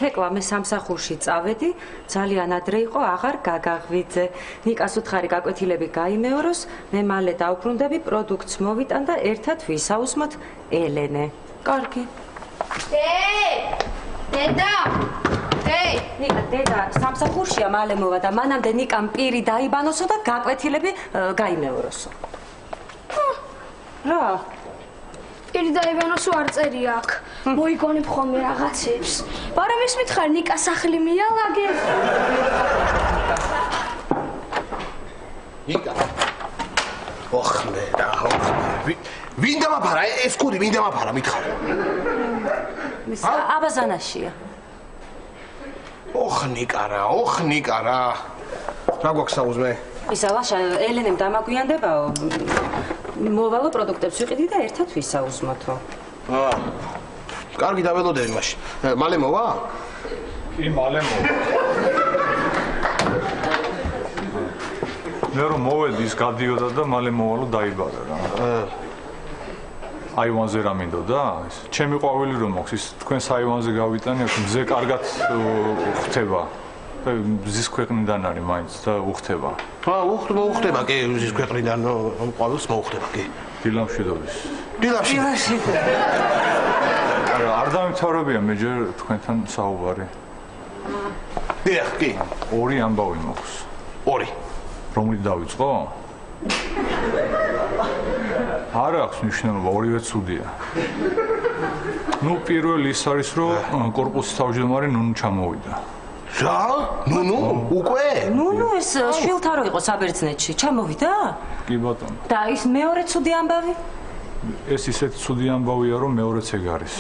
თეკლა მე სამსახურში წავედი, ძალიან ადრე იყო, აღარ გაგაღვიძე. ნიკას უთხარი გაკვეთილები გაიმეოროს, მე მალე დავბრუნდები, პროდუქტს მოვიტან და ერთად ვისაუზმოთ ელენე. კარგი. დედა! ნიკა, დედა სამსახურშია მალე მოვა და მანამდე ნიკამ პირი დაიბანოსო და გაკვეთილები გაიმეოროსო. რა? პირი დაიბანოსო არ წერია აქ. მოიგონებ ხოლმე რაღაცებს. მაგრამ ის მითხარ ნიკა სახლი მიალაგე. ნიკა. ოხმე რა, ოხმე. ვინ დამაფარა? ეს კუდი ვინ დამაფარა მითხარ? აბაზანაშია. ოხ ნიკა რა. რა გვაქვს საუზმე? ისა ლაშა ელენემ დამაგვიანდებაო. მოვალო პროდუქტებს ვიყიდი და ერთად ვისაუზმოთო. კარგი დაველოდები მაშინ. მალე მოვა? კი, მალე მოვა. მე რომ მოვედი ის გადიოდა და მალე მოვალო დაიბარა რა. აივანზე რა მინდოდა? ის ჩემი ყვავილი რომ მოხს, ის თქვენს აივანზე გავიტანი, აქ მზე კარგად ხდება. მზის ქვეყნიდან არის მაინც და უხდება. უხდება კი, მზის ქვეყნიდან ყვავილს მოუხდება კი. დილამშვიდობის. დილამში. არ დამთავრებია მე ჯერ თქვენთან საუბარი. დიახ, კი. ორი ამბავი მოხს. ორი. რომლით დავიწყო? არ აქვს მნიშვნელობა, ორივე ცუდია. ნუ პირველი ის არის, რომ კორპუსის თავმჯდომარე ნუნუ ჩამოვიდა. რა? ნუნუ? უკვე? ნუნუ ეს შვილთა რო იყო საბერძნეთში, ჩამოვიდა? კი ბატონო. და ის მეორე ცუდი ამბავი? ეს ისეთი ცუდი ამბავია, რომ მეორეც ეგ არის.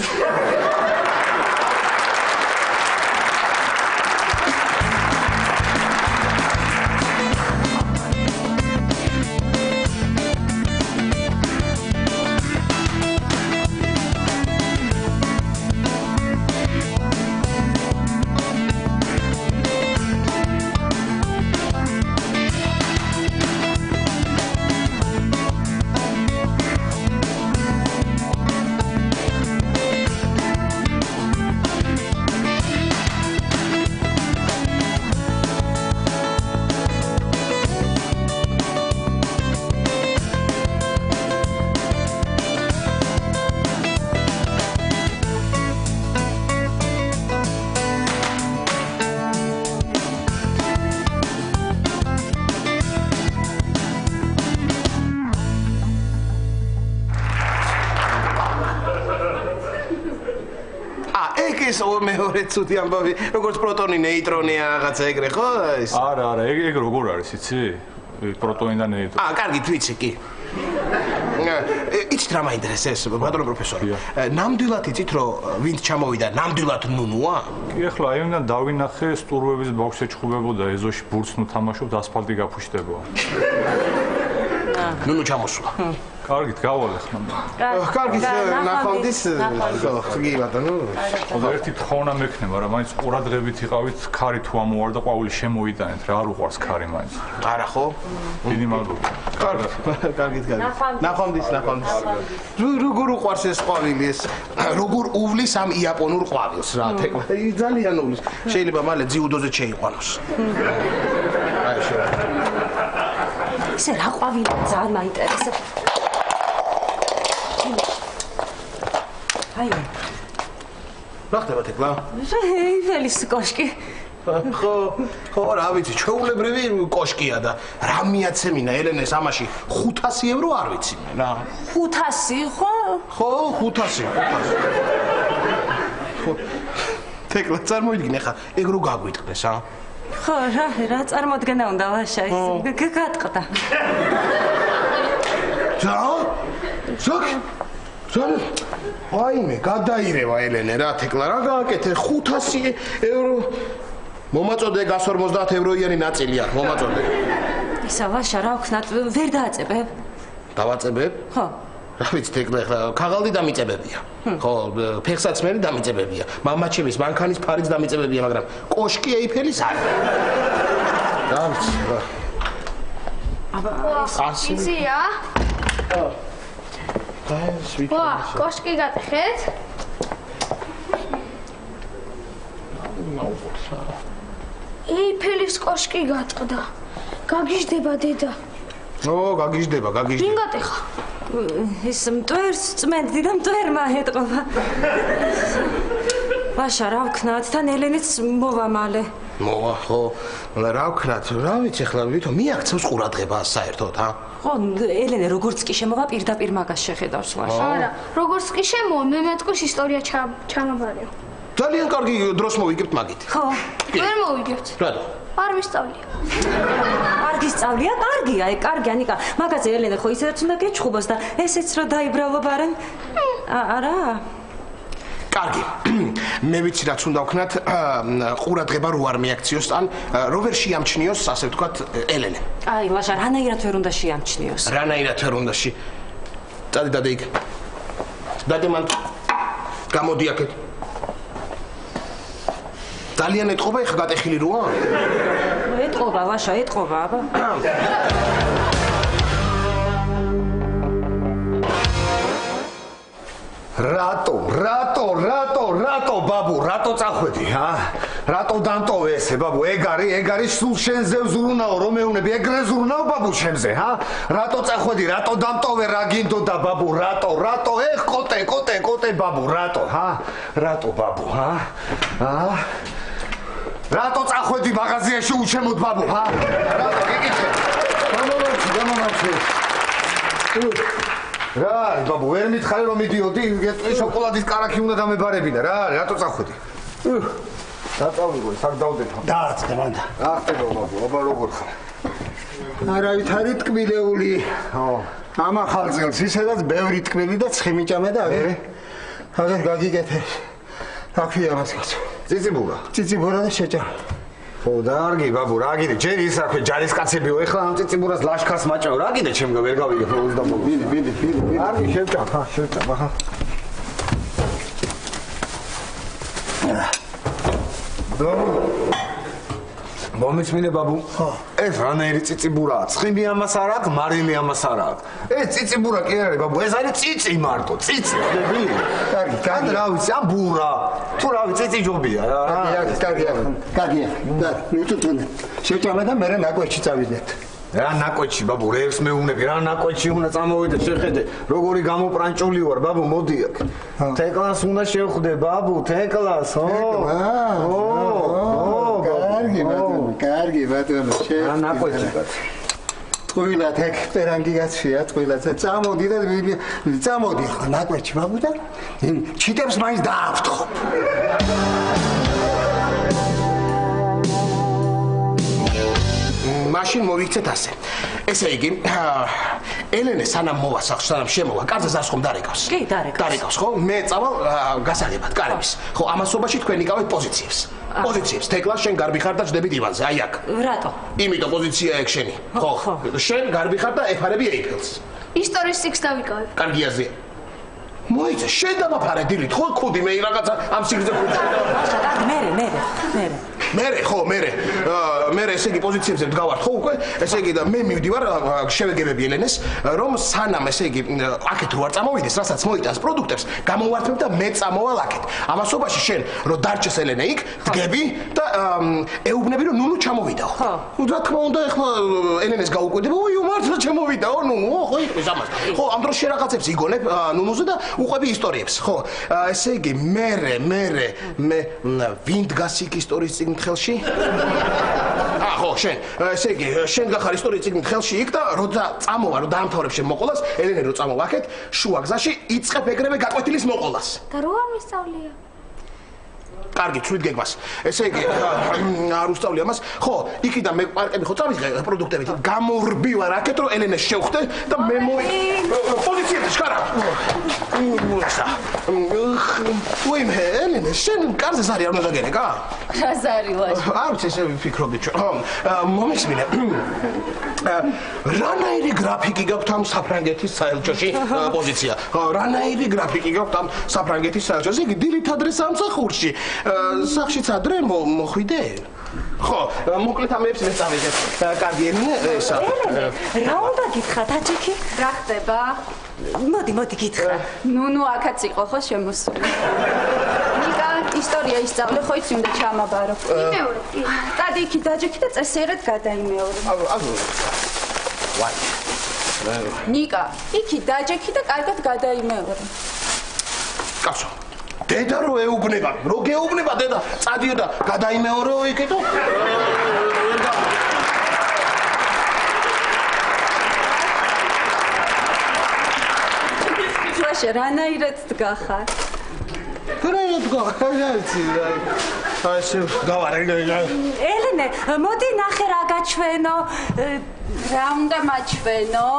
მეორე ცუდი ამბავი, როგორც პროტონი, ნეიტრონი რაღაცა ეგრე ხო? არა, ეგ როგორ არის, იცი? პროტონი და ნეიტრონი. კარგი, ვიცი კი. იცით რა მაინტერესებს, ბატონო პროფესორი? ნამდვილად იცით, რომ ვინც ჩამოვიდა, ნამდვილად ნუნუა? კი, ახლა აიმიდან დავინახე სტურვების ბოქსი ეჩხუბებოდა, ეზოში ბურთს ნუ თამაშობ და ასფალტი გაფუშტებოა. ნუნუ ჩამოსულა. კარგით, გავალე ხმა. კარგით, ნახვამდის. კი, ბატონო. ოდო ერთი თხოვნა მექნება რა, მაინც ყურადღებით იყავით, ქარი თუ ამოვარდა, ყვავილი შემოიტანეთ რა, არ უყვარს ქარი მაინც. არა ხო? დიდი მადლობა. კარგით. ნახვამდის. როგორ უყვარს ეს ყვავილი ეს? როგორ უვლის ამ იაპონურ ყვავილს რა, თეკლა. ძალიან უვლის. შეიძლება მალე ძიუდოზე შეიყვანოს. აი შეიძლება. ისე რა ყვავილი ძალიან მაინტერესებს. აი რა ხდება თეკლა? ეიფელის კოშკი. ხო, რა ვიცი, ჩვეულებრივი კოშკია და რა მიაცემინა ელენეს ამაში 500 ევრო არ ვიცი მე რა. 500 ხო? ხო, 500. ხო. თეკლა წარმოიდგინე ხა, ეგ რო გაგვიტყდეს, ა? ხო, რა წარმოდგენა უნდა ლაშა ის გატყდა. აიმე, გადაირევა ელენე რა, თეკლა რა გააკეთე 500 ევრო. მომაწოდე 150 ევროიანი ნაწილი აქვს, მომაწოდე. ისა ლაშა რა ვქნათ, ვერ დააწებებ? დავაწებებ? ხო. რა ვიცი, თეკლა ხა ქაღალდი დამიწებებია. ხო, ფეხსაცმელი დამიწებებია. მამაჩემის მანქანის ფარიც დამიწებებია, მაგრამ კოშკი ეიფელის არა. რა ვიცი, რა. აბა, იზია? ხო. კოშკი გატეხეთ? ეიფელის კოშკი გატყდა. გაგიჟდება დედა. გაგიჟდება. ვინ გატეხა? ის მტვერს წმენდი და მტვერმა ეტყობა. ვაშა, რა ვქნათ, თან ელენიც მოვა მალე. მოვა, ხო. რა ვქნათ, რა ვიცი ახლა, ვითომ მიაქცევს ყურადღება საერთოდ, ჰა? ხო, ელენე როგორც კი შემოვა, პირდაპირ მაგას შეხედავს ვაშა. არა, როგორც კი შემოვა, მე მეტყვის ისტორია ჩამაბარეო. ძალიან კარგი დროს მოვიგებთ მაგით. ხო. ვერ მოვიგებთ. რატო? არ ვისწავლია. არ გისწავლია? კარგია, კარგი ანიკა. მაგაზე ელენე ხო ისედაც უნდა გეჩხუბოს და ესეც რა დაიბრალო ბარემ? არა. კარგი. მე ვიცი რაც უნდა ვქნათ, ყურადღება რო არ მიაქციოს, ან რო ვერ შეამჩნიოს, ასე ვთქვათ, ელენე. აი, ვაშა, რანაირად ვერ უნდა შეამჩნიოს? რანაირად ვერ უნდა წადი დადე იქ. დადე მან. გამოდი აქეთ. ძალიან ეტყობა ეხა გატეხილი როა? ეტყობა, ვაშა, ეტყობა, აბა. რატო ბაბუ, რატო წახვედი, ჰა? რატო დამტოვე ესე, ბაბუ, ეგ არის სულ შენზე ვზრუნაო, რომ მეუნები, ეგრე ზრუნაო ბაბუ შენზე, ჰა? რატო წახვედი, რატო დამტოვე, რა გინდოდა ბაბუ, რატო, ეხ კოტე ბაბუ, რატო, ჰა? რატო ბაბუ, ჰა? რატო წახვედი მაღაზიაში უჩემოდ ბაბუ, ჰა? რატო გიკითხე? გამომაჩი. რა არის ბაბუ, ვერ მითხარი რომ მიდიოდი, შოკოლადის კარაქი უნდა დამებარებინა, რა არის, რატო წახვედი? დაწავიდო, სად დავდექო? დაარწე მანდა. ახტებო ბაბუ, აბა როგორ ხარ? არავით არის ტკბილეული. ამა ხალწელს ისედაც ბევრი ტკბილი და ცხიმიჭამე და აგერ გაგიკეთე. აქვია მას კაცო. ციციბურა და შეჭა. ხო, დარგი ბაბუ, რა გიდე, ჯერ ის აქვე ჯარისკაცებიო, ეხლა ამ ციციბურას ლაშქარს მაჭაო, რა გიდე ჩემგან ვერ გავიგებ რა უზდამო. ბიდი. დარგი შევჭა, ხა. მომიწმინე ბაბუ, ეს რანაირი ციციბურაა, ცხიმი ამას არ აქვს, მარილი ამას არ აქვს. ეს ციციბურა კი არის ბაბუ, ეს არის ციცი მარტო, ციცი. კარგი, რა ვიცი, ამ ბურა. თუ რა ვიცი, ციცი ჯობია რა. კარგია. ნუ შეჭამე და მე ნაკვეთში წავიდეთ. რა ნაკვეთში ბაბუ, რევს მეუნები, რა ნაკვეთში უნდა წამოვიდე, შეხედე, როგორი გამოპრანჭული ვარ, ბაბუ, მოდი აქ. თეკლას უნდა შევხვდე, ბაბუ, თეკლას, კარგი ბატონო, რა ნაკვეთში კაცი. ტყუილად ეგ პერანგი გაცია, ტყუილად წამოდი და წამოდი ხო ნაკვეთში ბაბუ და ჩიტებს მაინც დააფრთხო. მაშინ მოვიქცეთ ასე. ესე იგი, ელენე სანამ მოვა სახლში, სანამ შემოვა, კარზე ზარს ხომ დარეკავს? კი, დარეკავს, ხო? მე წავალ გასაღებად, კარების. ხო, ამასობაში თქვენ იკავეთ პოზიციებს. თეკლა შენ გარბი ხარ და ჯდები დივანზე, აი აქ. რატო? იმიტომ პოზიცია ეგ შენი. ხო. შენ გარბი ხარ და ეფარები ეიფელს. ისტორიის სიგს დავიკავებ. კარგიაზე. მოიცა, შენ დამაფარე დილით, ხო, ქუდი მე რაღაცა ამ სიგრძე ქუდი. მე ესე იგი პოზიციებზე ვდგავართ ხო უკვე ესე იგი და მე მივდივარ შევეგებები ელენეს რომ სანამ ესე იგი აქეთ რო არ წამოვიდეს რასაც მოიტანს პროდუქტებს გამოვართმევ და მე წამოვალ აქეთ ამასობაში შენ რო დარჩეს ელენე იქ დგები და ეუბნები რომ ნუნუ ჩამოვიდაო ხო რა თქმა უნდა ეხლა ელენეს გაუკვირდება ოიო მართლა ჩამოვიდაო ნუნუ ხო იყვის ამას ხო ამ დროს შენ რაღაცებს იგონებ ნუნუზე და უყვები ისტორიებს ხო ესე იგი მე ვინ დგას იქ ისტორიის წიგნ ხელში ხო, შენ, ესე იგი, შენ გახარ ისტორიის წიგნ ხელში იქ და როცა წამოვა, რომ დაამთავრებ შენ მოყოლას, ელენე რო წამოვა აქეთ, შუა გზაში იწყებ ეგრევე გაკვეთილის მოყოლას. და რო არ მისწავლია? კარგი, ცუდ გეგმას. ესე იგი, არ უსწავლი ამას. ხო, იქიდან მე პარკები ხო წავიღე პროდუქტებით. გამორბივარ აქეთ, რომ ელენეს შევხვდე და მე პოლიციაზე შკარა. ვაიმე, ელენე, შენ კარზე ზარი არ უნდა დაგენეკა? რა ზარი ვარ? არ ვიცი, ესე ვფიქრობდი ჩვენ. ხო, მომისმინე. რანაირი გრაფიკი გაქვთ ამ საფრანგეთის საელჩოში პოზიცია? რანაირი გრაფიკი გაქვთ ამ საფრანგეთის საელჩოში? იგი დილით ადრე სამსახურში. სახშიც ადრე მოხვიდე? ხო, მოკლედ ამებს მე წავიდე. კარგი ელენე, ესა. რა უნდა გითხრა, ტაჯიკი? რა ხდება? მოდი გითხრა. ნუნუ აქაც იყო ხო შემოსული? ნიკა, ისტორია ისწავლე, ხო იცი უნდა ჩამაბარო. იმეორე. წადი იქი დაჯექი და წესიერად გადაიმეორე. ვაი. ნიკა, იქი დაჯექი და კარგად გადაიმეორე. კაცო. დედა რო ეუბნება, რო გეუბნება დედა, წადიო და გადაიმეორეო იქითო. ლაშა, რანაირად დგახარ? რანაირად გავარდი? ასე გავარდი. ელენე, მოდი ნახე რა გაჩვენო. რა უნდა მაჩვენო?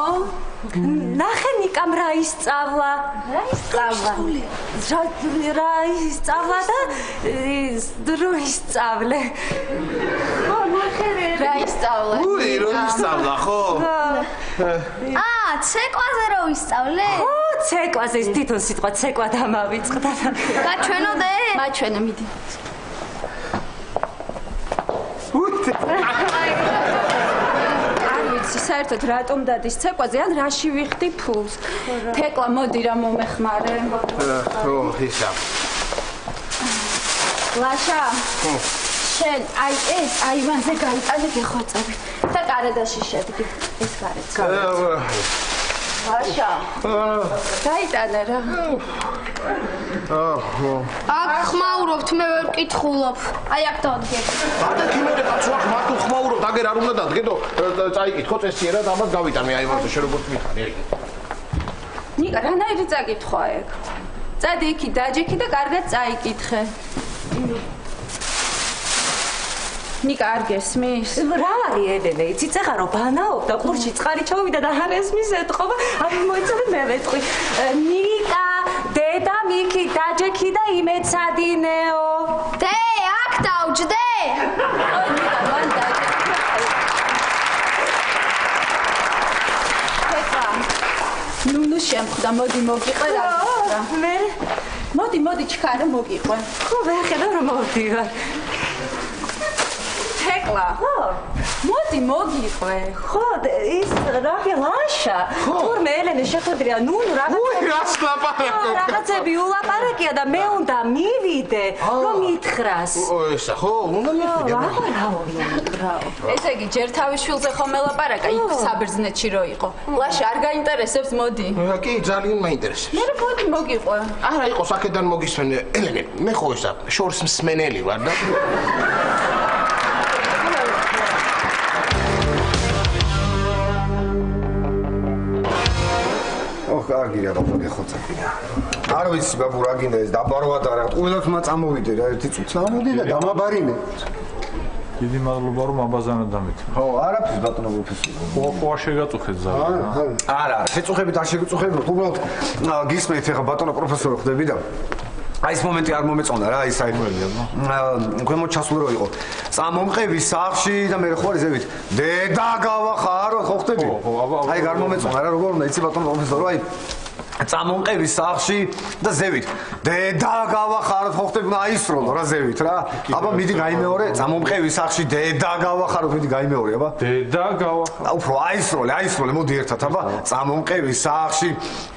ნახე ნიკამ რა ისწავლა. რა ისწავლა? რა ისწავლა და რო ისწავლე. ხო, ნახე რა ისწავლა? უი, რო ისწავლა, ხო? ცეკვაზე რო ისწავლე? ხო, ცეკვაზე ის თვითონ სიტყვა ცეკვა დამავიწყდა. გაჩვენოდე? მაჩვენე, მიდი. საერთოდ რატომ დადის ცეკვაზე ან რაში ვიხდი ფულს? თეკლა მოდი რა მომეხმარე. ხო, ისა. ლაშა. შენ აი ეს აივანზე გაიტანე გეხვეწები და კარედაში შედგი. ეს კარეც. ლაშა. გაიტანე რა. აქ ხმაურობთ, მე ვერ კითხულობ. აი აქ დავდგე. დადექი მე კაცო, აქ მარტო ხმაურობ, დაგერ არ უნდა დადგედო, წაიკითხო წესიერად ამას გავიტანე აივანზე შენ როგორც მიხარი. ნიკა, რანაირი წაკითხვა ეგ? წადი იქი დაჯექი და კარგად წაიკითხე. ნიკა არ გესმის? რა არის ელენე? იცი წეხა რომ ბანაობ და ყურში წყალი ჩავიდა და არ ესმის ეთყობა. აი მოიცადე მე ვეთყვი. ნიკა, დედა მიქი დაჯექი და იმეცადინეო. დე, აქ დავჯდე. ნიკა, მან დაჯექი. თეკლა. ნუ შემხვდა, მოდი მოგიყვე რა. მე მოდი ჩქარა მოგიყვე. ხო ვეხედავ რომ მოვდივარ. თეკლა. ხო. მოდი მოგიყვე. ხო, ის რაგე ლაშა. თურმე ელენე შეხვედრია, ნუ რას ლაპარაკობ? რაღაცები ულაპარაკია და მე უნდა მივიდე, რომ მითხრას. ესა, ხო, უნდა მივიდე. რაო. ესე იგი, ჯერ თავის შვილზე ხომ ელაპარაკა, იქ საბერძნეთში რო იყო. ლაშა არ გაინტერესებს, მოდი. კი, ძალიან მაინტერესებს. მე მოდი მოგიყვე. არა, იყოს აქედან მოგისმენე. ელენე, მე ხო ესა შორს მსმენელი ვარ და კარგი რა გახოცებია. არ ვიცი ბაბუ რა გინდა ეს დაბარვა და რა ყველაფერმა წამოვიდე რა ერთი წუთი. წამოვიდე და დამაბარინე. დიდი მადლობა რომ აბაზანა დამეთქვა. ხო, არაფერს ბატონო პროფესორი. ხო, შეგაწუხეთ ზარი. არა, შეწუხებით არ შეგწუხებით, უბრალოდ გისმენთ ეხა ბატონო პროფესორი ხდები და აი ეს მომენტი არ მომეწონა რა, ის აი ქვემოთ ჩასული რო იყო. წამომყევი სახში და მე ხო არის ზევით. დედა გავახარო, ხო ხდები? აი არ მომეწონა რა, როგორ უნდა იცი ბატონო პროფესორი, აი წამომყევი სახში და ზევით. დედა გავახაროთ, ხო ხდები? აისროლო რა ზევით რა. აბა მიდი გაიმეორე, წამომყევი სახში დედა გავახაროთ, მიდი გაიმეორე, აბა. დედა გავახაროთ. უფრო აისროლე, მოდი ერთად, აბა. წამომყევი სახში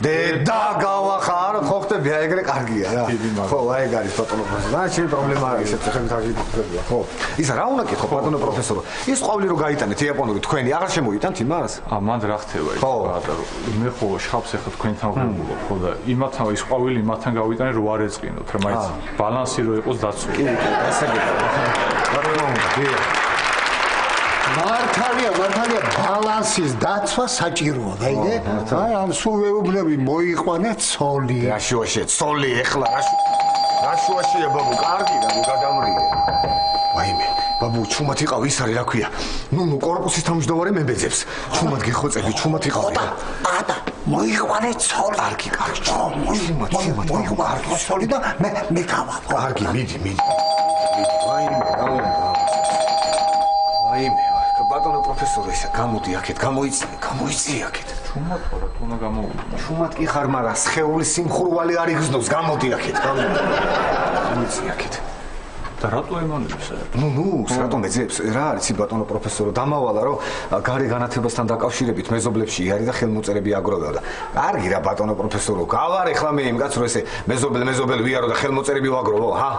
დედა გავახაროთ, ხო ხდები? აი ეგრე კარგია რა. ხო, აი ეგ არის ბატონო პროფესორი. რა შენ პრობლემა არის, შეწუხებით არ გიქხებია, ხო. ისა რა უნდა კითხო ბატონო პროფესორი? ის ყვავილი რო გაიტანეთ იაპონური თქვენი, აღარ შემოიტანთ იმას? მანდ რა ხდება ის ბატონო? მე ხო შხაპს ახლა თქვენთან ხო და იმათან ის ყვავილი იმათან გავიტანე რომ არ ეწყინოთ რა მაინც ბალანსი რო იყოს დაცული. კი, მართალია ბალანსის დაცვა საჭიროა, დაიგე? აი ამ სულ ვეუბნები მოიყვანე ცოლი. რაშუაშია ცოლი ეხლა რაშუაშია ბაბუ, კარგი და გადამრიგე. ვაიმე, ბაბუ ჩუმად იყავ ის არის რა ქვია. ნუ კორპუსის თავმჯდომარე მებეძებს. ჩუმად გიხოცები, ჩუმად იყავ. ატა მოიყვანე ცოლი. კარგი, მოიყვანე ცოლი და მე გავაბ. კარგი, მიდი. ვაიმე, ბატონო პროფესორი, ესა გამოდი აქეთ, გამოიცი აქეთ. ჩუმად ხო რა თუნა გამოვიდა. ჩუმად კი ხარ, მაგრამ სხეული სიმხურვალი არ იგზნობს, გამოდი აქეთ, გამოიცი აქეთ. და რატო ემანებს? ნუ, რატომ მეძებს? რა არის ბატონო პროფესორო, დამავალა რომ გარე განათებასთან დაკავშირებით მეზობლებში იარი და ხელმოწერები აგროვებდა და კარგი რა ბატონო პროფესორო, გავარ ეხლა მე იმ კაცს რომ ესე მეზობელ ვიარო და ხელმოწერები ვაგროვო, ჰა?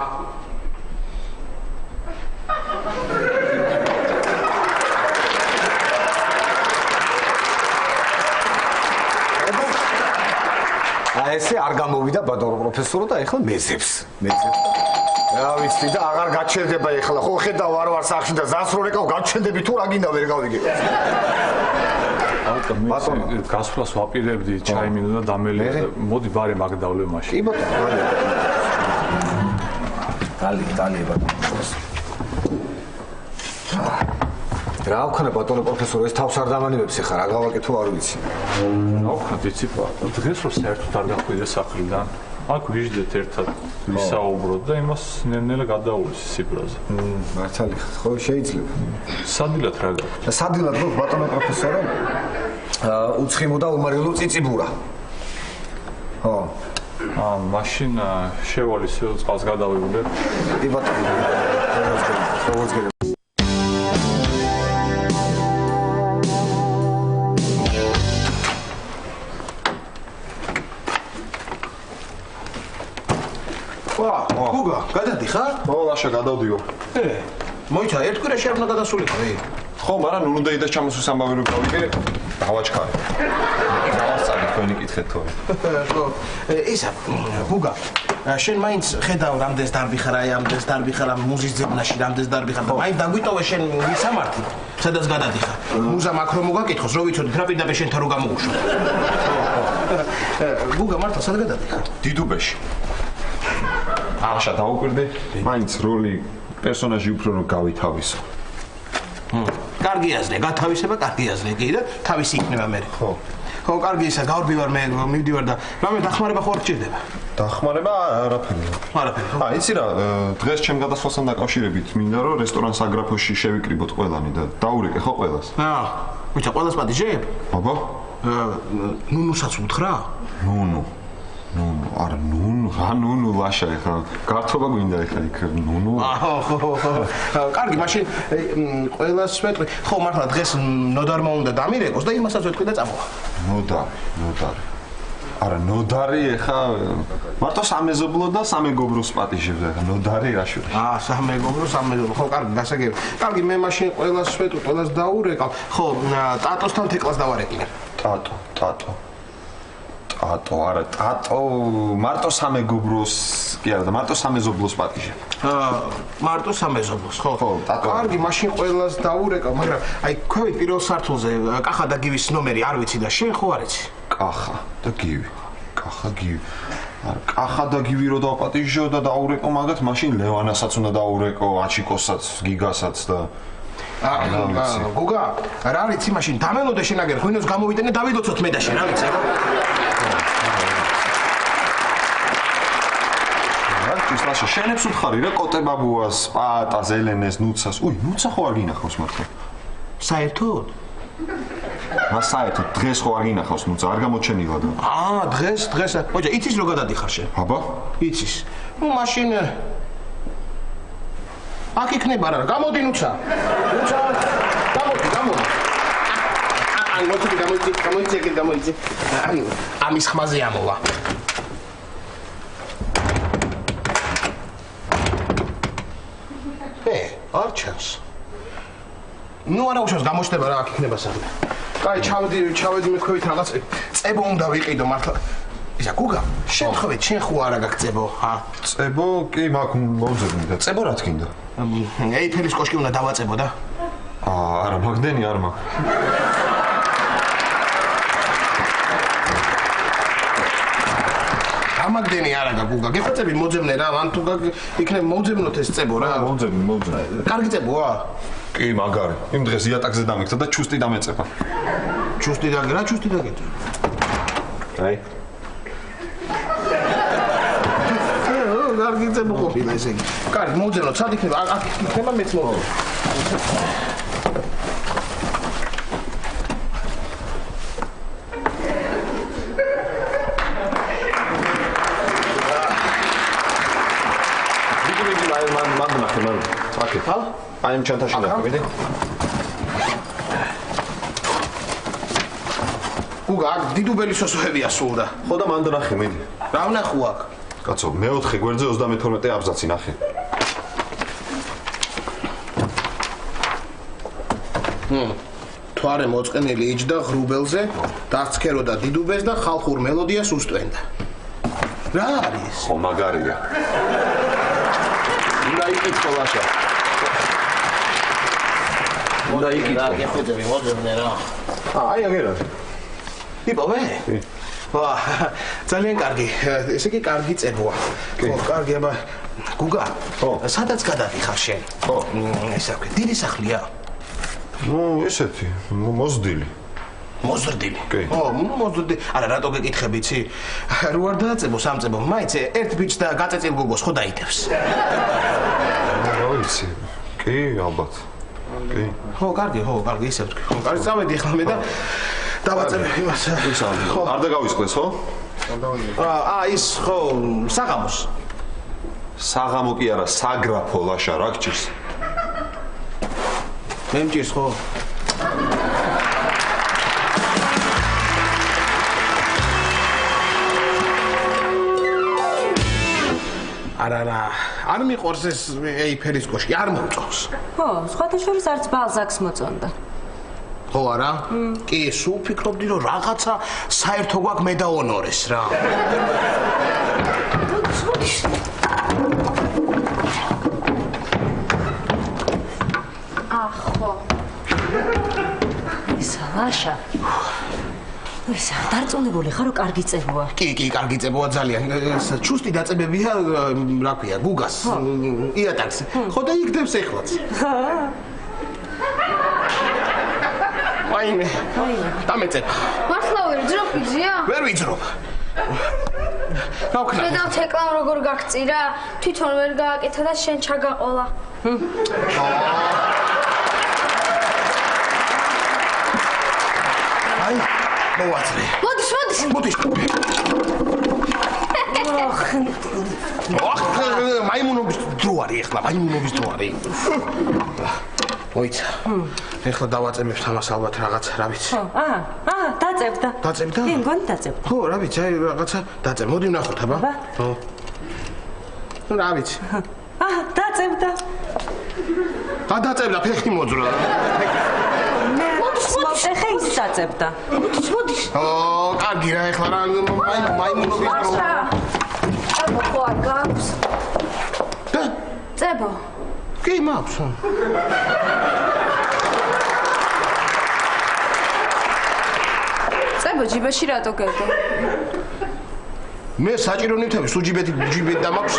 ესე არ გამოვიდა ბატონო პროფესორო და ეხლა მეძებს. რა ვიცი და აღარ გაჩერდება ეხლა ხო ხედავ არ სახში და ზასროლეკავ გაჩენდები თუ რა გინდა ვერ გავიგე. ბატონო გასვლას ვაპირებდი ჩაიმინო და დამელი მოდი ბარე მაგდავლე მაშინ. კი ბატონო. დალი ბატონო. რა ვქნა ბატონო პროფესორო ეს თავს არ დამანებებს ეხლა რა გავაკეთო არ ვიცი. რა ვქნა დიციპა დღეს რომ საერთოდ არ გახვიდე სახლიდან აქ ვიждეთ ერთად ვისაუბროთ და იმას ნელ-ნელა გადაუვლის სიბრაზე. მართალი ხო შეიძლება. სადილად რა გაქვს? სადილად რო ბატონო პროფესორო უცხიმო და უმარილო წიწიბურა. ხო. მაშინ შევალისო წყალს გადავივლებ. კი ბატონო. როგორც გეუბნები. გუგა, გადადიხარ? ხო, ლაშა გადავდიო. მოიცა, ერთ კვირაში არ უნდა გადასულიყო. ხო, მაგრამ ნუნუ დაიდა ჩამოსვის ამბავი რო გავიგე, დავაჩქარე. დავასწავლე თქვენი კითხეთ თორე. ხო, ისა, გუგა, შენ მაინც ხედავ რამდენს დარბი ხარ, აი ამდენს დარბი ხარ, მუზის ძებნაში რამდენს დარბი ხარ და მაინც დაგვიტოვე შენ ვისამართი, სადაც გადადიხარ. მუზა მაქრო მოგაკითხოს, რო ვიცოდი რა პირდაპირ შენთან რო გამოგუშვა. გუგა, მართლა სად გადადიხარ? დიდუბეში. აღშა დაუკვირდი, მაინც როლი პერსონაჟი უფრო რომ გავითავისო. კარგი აზრია, გათავისება კარგი აზრია კი და თავისი იქნება მე. ხო, კარგი ისა, გავარბივარ მე, მივდივარ და რამე დახმარება ხო არ გჭირდება? დახმარება არაფერი. არაფერი. იცი რა, დღეს ჩემ გადასვლასთან დაკავშირებით მინდა რომ რესტორან საგრაფოში შევიკრიბოთ ყველანი და დაურეკე ხო ყველას. ვიცა ყველას პატიჟებ? აბა? ნუნუსაც უთხრა? ნუნუ, არა ნუნუ ლაშა ეხლა გართობა გვინდა ეხლა იქ ნუნუ. ხო. კარგი, მაშინ ყველას ვეტყვი. ხო, მართლა დღეს ნოდარმა უნდა დამირეკოს და იმასაც ვეტყვი და წამოვა. ნოდარი. არა, ნოდარი ეხლა მარტო სამეზობლო და სამეგობროს პატიჟებს ეხლა ნოდარი რაში. სამეგობრო. ხო, კარგი, გასაგები. კარგი, მე მაშინ ყველას ვეტყვი, ყველას დაურეკავ. ხო, ტატოსთან თეკლას დავარეკინე. ტატო არა ტატო მარტო სამეგობროს კი არა და მარტო სამეზობლოს პატიჟე. მარტო სამეზობლოს ხო. კარგი, მაშინ ყველას დაურეკავ, მაგრამ აი ქვევით პირველ სართულზე კახა და გივის ნომერი არ ვიცი და შენ ხო არ იცი? კახა და გივი. არა, კახა და გივი რო დავპატიჟო და დაურეკო მაგათ, მაშინ ლევანასაც უნდა დაურეკო, აჩიკოსაც, გიგასაც და გუგა, რა ვიცი მაშინ დამელოდე შენაგერ ღვინოს გამოვიტენე დავიდოცოთ მე და შენ რა ვიცი რა. ისლაშა შენებს უთხარი რა კოტებაბუას, პატას, ელენეს, ნუცას. ნუცა ხო არ გინახავს მართლა? საერთოდ? საერთოდ დღეს ხო არ გინახავს ნუცა, არ გამოჩენილა და. დღეს. ოჯა, იცის რო გადადიხარ შენ? აბა? იცის. მაშინ აქ იქნება რა, გამოდი ნუცა. გამოდი. გამოიცი. ამის ხმაზე ამოვა. არ ჩანს. არა უშავს გამოჩნდება რა აქ იქნება სამდე. კაი, ჩავედი მე ქვევით რაღაც წებო უნდა ვიყიდო მართლა. ისა გუგა, შენ ხო არა გაგწებო, წებო კი მაგ მოვძებნი და წებო რა თქინდა? ეიფელის კოშკი უნდა დავაწებო და? არა, მაგდენი არ მაქვს. ამაგდენი არა გაგუგა, გეხოცები მოძებნე რა, ან თუ იქნებ მოვძებნოთ ეს წებო რა. მოვძებნი. კარგი წებოა? კი, მაგარი. იმ დღეს იატაკზე დამექცა და ჩუსტი დამეწევა. ჩუსტი დაგეჭა. აი. კარგი წებო ყოფილა ესე იგი. კარგი, მოვძებნოთ, სად იქნება? აქ იქნება მეც მოვძებნო. აკეთ. აი ამ ჩანთაში ნახე, მიდი. გუგა, აქ დიდუბელი სოსოებია სულ და. ხო და მანდ ნახე, მიდი. რა ვნახო აქ? კაცო, მეოთხე გვერდზე 32 აბზაცი ნახე. თვარე მოწყენილი იჯდა ღრუბელზე, დასცქეროდა დიდუბეს და ხალხურ მელოდიას უსტვენდა. რა არის? ხო, მაგარია. უნდა იკითხო ლაშა. უნდა იკითხო. გეხვეწები მოძებნე რა. აი აგერა. იპოვე? ვა, ძალიან კარგი. ესე იგი კარგი წებოა. ხო, კარგი, აბა გუგა. ხო. სადაც გადადიხარ შენ? ხო. ესე ვქო, დიდი სახლია. ნუ ესეთი, მოზრდილი. მოზრდილი. კი. ო, მოზრდილი. არა, რატო გეკითხები, იცი? რო არ დააწებო სამწებო, მაინც ერთ ბიჭს და გაწეწილ გოგოს ხო დაიტევს. რა ვიცი. კი, ალბათ. კი. ხო, კარგი, ისე ვთქვი. ხო, კარგი, წავედი ახლა მე და დავაწებ იმას. ხო, არ დაგავისყლეს, ხო? ის ხო, საღამოს. საღამო კი არა, საგრაფო ლაშა, რა გჭირს? მე მჭირს ხო? არა, არ მიყვარს ეს ეიფელის კოშკი, არ მომწონს. ხო, სხვათა შორის არც ბალზაკს მოწონდა. ხო არა? კი, სულ ფიქრობდი რომ რაღაცა საერთო გვაქვს მე და ონორეს რა. ახო. ისა ლაშა. ისა დარწმუნებული ხარ რომ კარგი წებოა. კი, კარგი წებოა ძალიან. ჩუსტი დაწებებია, რა ქვია, გუგას. იატაკს. ხო და იგდებს ეხლაც. ვაიმე. დამეწებ. მართლა ვერ ვიძრობ ფიძია? ვერ ვიძრობ. გავქნა. შედავ თეკლამ როგორ გაგწირა? თვითონ ვერ გააკეთა და შენ ჩაგაყოლა. აი, მოვაწრე. მოდის. ოხ, მაიმუნობის დრო არის ახლა, მაიმუნობის დრო არის. მოიცა. ეხლა დავაწებებთ ამას ალბათ რაღაც, რა ვიცი. ხო, დაწებდა. დაწებდა? კი, მგონი დაწებდა. ხო, რა ვიცი, აი რაღაცა დაწებ. მოდი ვნახოთ, აბა. ხო. ნუ რა ვიცი. დაწებდა. დაწებდა, ფეხი მოძრა. მოვტეხე ის დაწებდა. მოდის. კარგი რა, ეხლა რა მაიმუნობის დრო. აბა ხო არ გაქვს? წებო. კი, მაქვს. წებო ჯიბეში რატო გეგო? მე საჭირო ნივთები სულ ჯიბეთი დამაქვს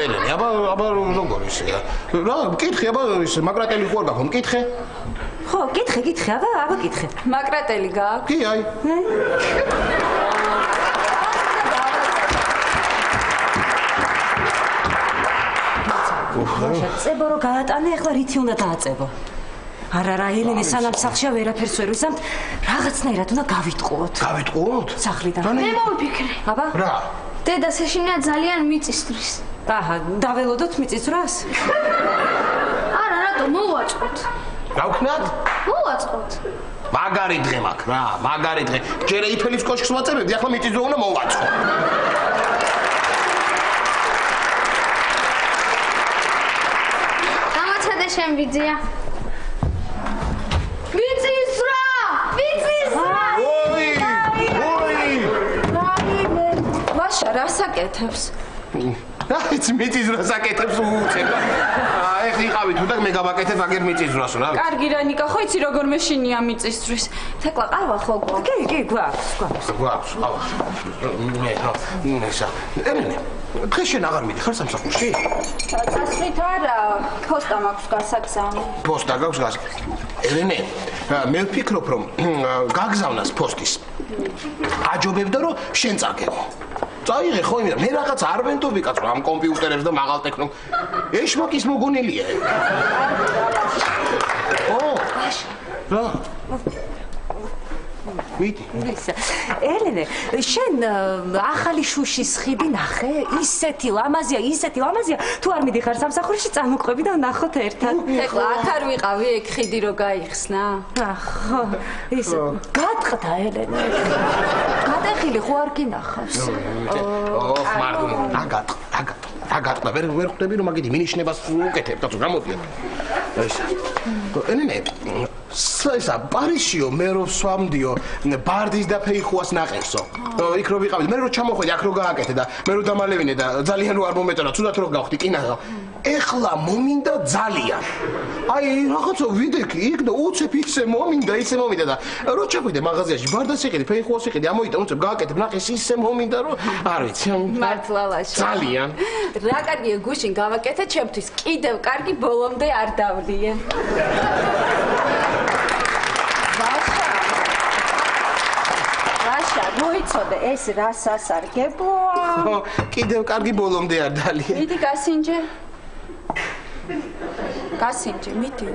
ელენი. აბა როგორ ისე? რა, მკითხე, აბა ის მაგრატელი ხო არ გაქვს? მკითხე. ხო, კითხე, აბა კითხე. მაგრატელი გააქვს? კი, აი. წებო რო გაატანე, ახლა რითი უნდა დააწებო? არა, ელენე სანამ სახლშია ვერაფერს ვერ ვიზამთ, რაღაცნაირად უნდა გავიტყუოთ. გავიტყუოთ? სახლიდან. მე მოვიფიქრე. აბა? რა? დედას ეშინია ძალიან მიწისძვრის. აჰა, დაველოდოთ მიწისძვრას? არა, რატო მოვაწყოთ? გავქნათ? მოვაწყოთ. მაგარი დღე მაქვს რა, მაგარი დღე. ჯერ ეიფელის კოშკს ვაწებებდი, ახლა მიწისძვრა უნდა მოვაწყო. დამაცადე შენ ვიძია. ვიწისძვრა! ლაშა რას აკეთებს? რა იცი მიწისძვრას აკეთებს უუწევ. ეხლა იყავი თუ და მე გავაკეთებ აგერ მიწისძვრას რა. კარგი რა ნიკა, ხო იცი როგორ მეშინია მიწისძვრის. თეკლა ყავა ხო გვაქვს? კი, გვაქვს. გვაქვს, ყავა. მე ესა. ელენე, დღეს შენ აღარ მიდიხარ სამსახურში? წასვლით არა, ფოსტა მაქვს გასაგზავნი. პოსტა გაქვს გასაგზავნი. ელენე, მე ვფიქრობ რომ გაგზავნას პოსტის. აჯობებდა რომ შენ წაგებო. წაიღე ხო იმედა, მე რაღაც არ ვენდობი კაცო ამ კომპიუტერებს და მაღალ ტექნოლ. ეშმაკის მოგონილია. რა? მიდი. ელენე, შენ ახალი შუშის ხიდი ნახე? ისეთი ლამაზია, თუ არ მიდიხარ სამსახურში წამოყვები და ვნახოთ ერთად. ეხლა აქ არ ვიყავი ეგ ხიდი რო გაიხსნა? ხო, ის გატყდა ელენე. გადახილი ხო არ გინახავს? მარტო, აგატყდა, ვერ ხვდები რომ მაგითი მინიშნებას უკეთებ, კაცო, გამოდიეთ. ელენე, ესა პარიზშიო მე რო სვამდიო ბარდის და ფეიხუას ნაყენსო. იქ რო ვიყავდი, მე რო ჩამოხვედი, აქ რო გააკეთე და მე რო დამალევინე და ძალიან რო არ მომეწონა, თუდად რო გავხდი, კინაღა. ეხლა მომინდა ძალიან. აი რაღაცა ვიდექი იქ და უცებ ისე მომინდა და რო ჩახვიდე მაღაზიაში, ბარდას იყიდი, ფეიხუას იყიდი, ამოიტან უცებ გააკეთებ, ნახეს ისე მომინდა რომ არ ვიცი. მართლა ლაშა. ძალიან. რა კარგია გუშინ გავაკეთე ჩემთვის, კიდევ კარგი ბოლომდე არ დავლიე. ვაშა, მოიცოდე ეს რა სასარგებლოა. კიდევ კარგი ბოლომდე არ დალიე. მიდი გასინჯე, მიდი.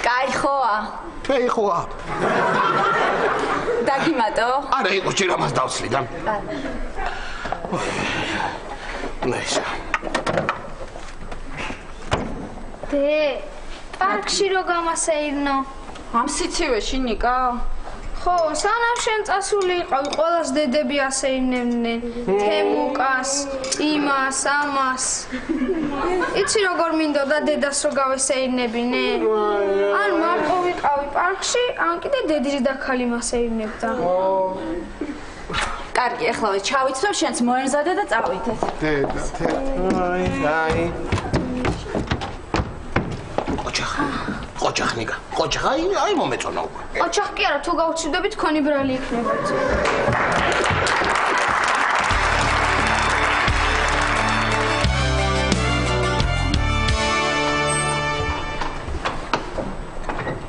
კაი ხოა? ფეიხუა. დაგიმატო? არა, იყო ჯერ ამას დავცლი და. ნეშა. პარკში რო გამასეირნო. ამ სიცივეში ნიკა? ხო, სანამ შენ წასული იყავი, ყველას დედები ასეირნებდნენ. თემუკას, იმას, ამას. იცი როგორ მინდოდა დედას რო გავესეირნებინე? ან მარტო ვიყავი პარკში, ან კიდე დედის და ქალი მასეირნებდა. კარგი, ეხლა ჩავიცნობ, შენც მოემზადე და წავიდეთ. აი. ყოჩახ ნიკა, აი მომეწონა უკვე. ყოჩახ კი არა, თუ გავცივდები თქვენი ბრალი იქნებათ.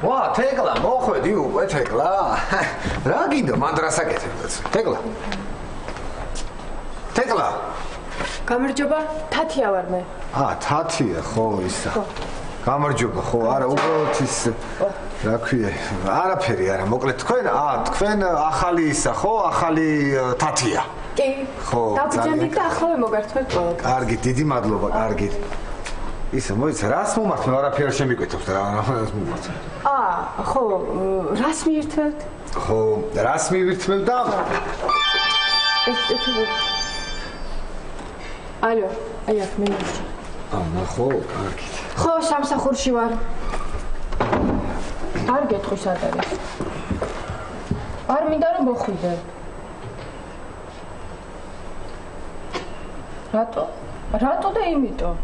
ვა, თეკლა, მოხვედი უკვე თეკლა. რა გინდა მანდრას აკეთებ? თეკლა. გამარჯობა, თათია ვარ მე. თათია, ხო, ისა. გამარჯობა, ხო, არა, უბრალოდ ის რა ქვია, არაფერი არა, მოკლედ თქვენ ახალი ისა, ხო, ახალი თათია. კი. ხო, დაბრძანდით და ახლა მოგართმევთ ყველაფერს. კარგი, დიდი მადლობა, კარგი. ისა, მოიცა, რას მომართმევ, არაფერი შემიკვეთებს და რას მომართმევ? ხო, რას მიირთმევთ? ხო, რას მივირთმევ და ალო, აი აქ მე მივიჭი. ხო, კარგი. ხო, სამსახურში ვარ. არ გეტყვი სად არის. არ მინდა რომ მოხვიდე. რატო და იმიტომ?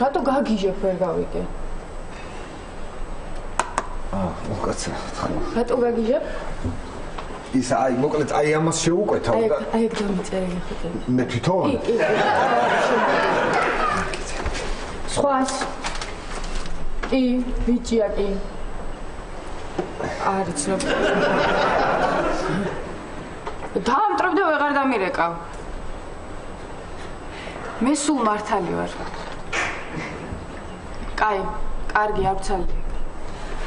რატო გაგიჟებ ვერ გავიგე? უკაცა. რატო გაგიჟებ? ისა, აი, მოკლედ, აი ამას შეუკვეთავ და აი ეგ დამიწერილი ხოთე. მე თვითონ? კი. სხვას? კი, ბიჭია კი. არ იცნობ. დაამტრებ და ვეღარ დამირეკავ. მე სულ მართალი ვარ. კაი, კარგი, აბცალია.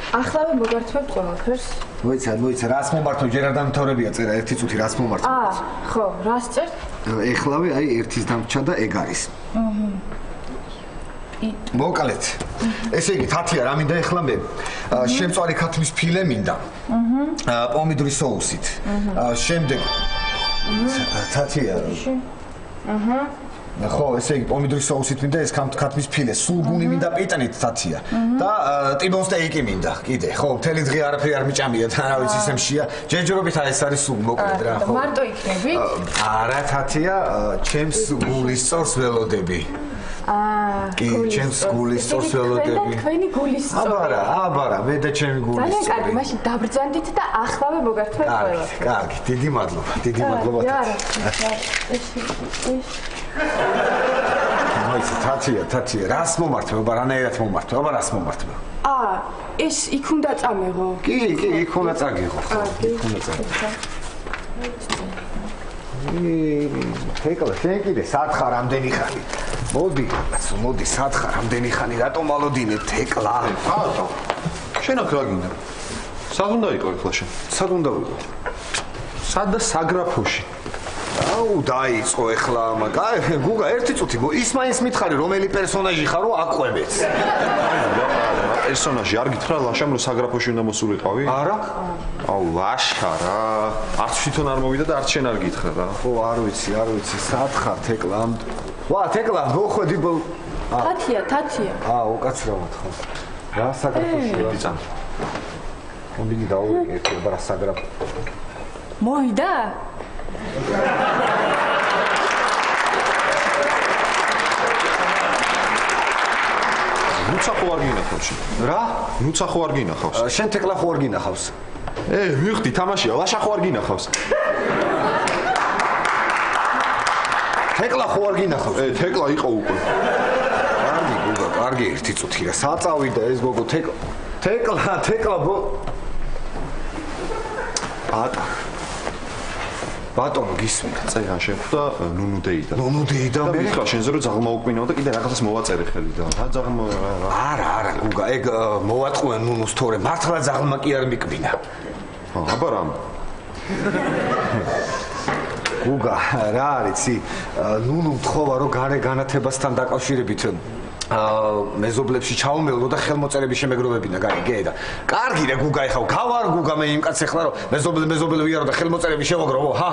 ახლავე მოგართმევთ ყველაფერს. მოიცა, რას მომართმევ, ჯერ არ დამთავრებია წერა, ერთი წუთი რას მომართმევ? ხო, რას წერთ? ეხლავე, აი, ერთის დამრჩა და ეგ არის. მოკლედ. ესე იგი, თათია, რა მინდა ეხლა მე? შემწვარი ქათმის ფილე მინდა. პომიდორის соусით. შემდეგ თათია. ხო, ესე იგი, პომიდორის соусით მინდა ეს ქათმის ფილე, სულგუნი მინდა პიტნით თათია. და ტიბონ სტეიკი მინდა. კიდე, ხო, მთელი დღე არაფერი არ მიჭამია და რა ვიცი, შემშია. ჯერჯერობით ეს არის სულ მოკლედ რა, ხო. მარტო იქნები? არა, თათია, ჩემს გულის სწორს ველოდები. კი, ჩემს გულის სწორს ველოდები. თქვენი გულის სწორი. აბარა, მე და ჩემი გულის სწორი. ძალიან კარგი, მაშინ დაბრძანდით და ახლავე მოგართმევთ ყველაფერს. კარგი, დიდი მადლობა. მოიცა, თათია, რას მომართმევ, რანაირად მომართმევ, რას მომართმევ? ეს იქ უნდა წამეღო. კი, იქ უნდა წაგიღო. იქ უნდა წაგიღო. თეკლა, შენ კიდე სათხარ ამდენი ხანი. მოდი, კაცო, მოდი, სად ხარ? რამდენი ხანი რატომ ალოდინებ თეკლა? ხატო. შენ აქ რა გინდა? სად უნდა იყო ეხლა შენ? სად უნდა ვიყო? სად და საგრაფოში? აუ, დაიწყო ეხლა მაგა. გუგა, ერთი წუთი, ის მაინც მითხარი, რომელი პერსონაჟი ხარო აყვებეც. რა პერსონაჟი არ გითხრა ლაშამ რომ საგრაფოში უნდა მოსულიყავი? არა. აუ, ლაშა რა. არც თვითონ არ მოვიდა და არც შენ არ გითხრა რა. ხო, არ ვიცი, სად ხარ თეკლა? ვა, თეკლა, მოხვედი ბოლ. თათია. უკაცრავად ხო. რა საგრაფოში რა? დიძან. მომდინი დაურეკე ერთი რა საგრაფო. მოვიდა? ნუცა ხო არ გინახავს? რა? ნუცა ხო არ გინახავს? შენ თეკლა ხო არ გინახავს? ვიხდი თამაშია, ლაშა ხო არ გინახავს? თეკლა ხო არ გინახავს? თეკლა იყო უკვე. კარგი გუგა, კარგი ერთი წუთი რა. საწავიდა ეს გოგო თეკლა ბატონო გისმენთ. წერა შეხვდა ნუნუდეიდა. ნუნუდეიდა მე მითხრა შენზე რომ ძაღლმა უკმინაო და კიდე რაღაცას მოვაწერე ხელი და რა ძაღლმა რა. არა გუგა, ეგ მოვატყუე ნუნუს თორე მართლა ძაღლმა კი არ მიკბინა. აბა რამ? გუგა, რა არის იცი? ნუნუ მთხოვა რომ გარე განათებასთან დაკავშირებით მეზობლებში ჩაუმელო და ხელმოწერების შემეგროვებინა გაიგე და კარგი რა გუგა ეხა გავარ გუგა მე იმ კაცს ეხლა რომ მეზობლები ვიარო და ხელმოწერები შევაგროვო ჰა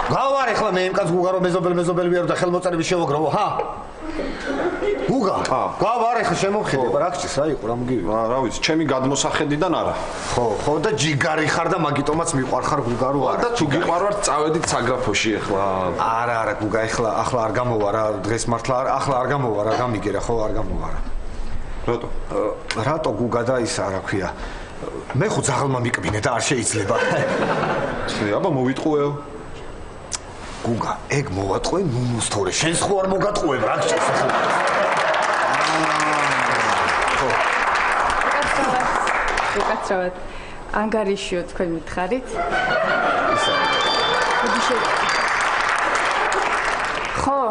გავარ ეხლა მე იმ კაცს გუგა რომ მეზობლები ვიარო და ხელმოწერები შევაგროვო ჰა გუგა გავარ ეხლა შემოვხედე რა გჭირს რა იყო რა მოგივი რა ვიცი ჩემი გადმოსახედიდან არა ხო და ჯიგარი ხარ და მაგიტომაც მიყვარხარ გუგა რო არა და თუ გიყვარვარ წავედით საგრაფოში ეხლა არა გუგა ახლა არ გამოვა რა დღეს მართლა ახლა არ გამოვა რა გამიგე რა ხო არ გამოვა რა რატო გუგა და ისა რა ქვია მე ხო ძაღლმა მიკბინე და არ შეიძლება აბა მოვიტყუეო გუგა ეგ მოვატყვე ნუნუს თორე შენს ხო არ მოგატყუებ რა გჭირს ახლა უკაცრავად ანგარიშიო თქვენ მითხარით? ხო?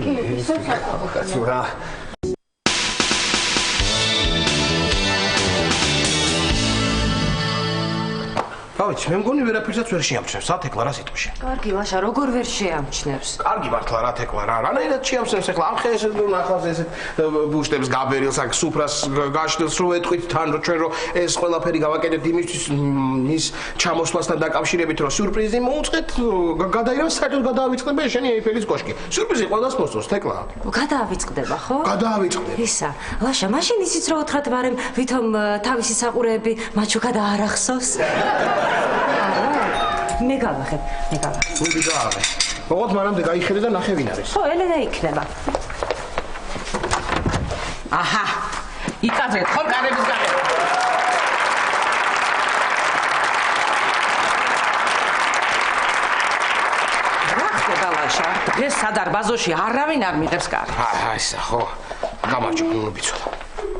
კი, ისე კაცო რა გავიცი, მე მგონი ვერაფერსაც ვერ შეამჩნევს, რა თეკლა რა სიტყვაში. კარგი, ლაშა, როგორ ვერ შეამჩნევს? კარგი მართლა რა თეკლა რა. რანაირად შეამჩნევს ახლა ამ ხეს ნახავს ეს ბუშტებს გაბერილს აქ სუფრას გაშლილს რო ეთქვით თან რომ ჩვენ რომ ეს ყველაფერი გავაკეთებთ იმისთვის მის ჩამოსვლასთან დაკავშირებით რომ სიურპრიზი მოუწყეთ, გადაირავ საერთოდ გადაავიწყდება შენი ეიფელის კოშკი. სიურპრიზი ყველას მოსწონს თეკლა. გადაავიწყდება, ხო? გადაავიწყდება. ისა, ლაშა, მაშინ ისიც რო უთხრათ ბარემ ვითომ თავისი საყურეები მაჩო გადაარახსოვს? მე გავახებ. მოდი გააღე. მოყოთ მანამდე გაიხედე და ნახე ვინ არის. ხო, ელენა იქნება. აჰა. იკადრეთ ხო კარების გარეთ. რა ხდება ლაშა? დღეს სადარბაზოში არავინ არ მიღებს კარს. ისა ხო. გამარჯობა, ნუნუ ბიცოლა.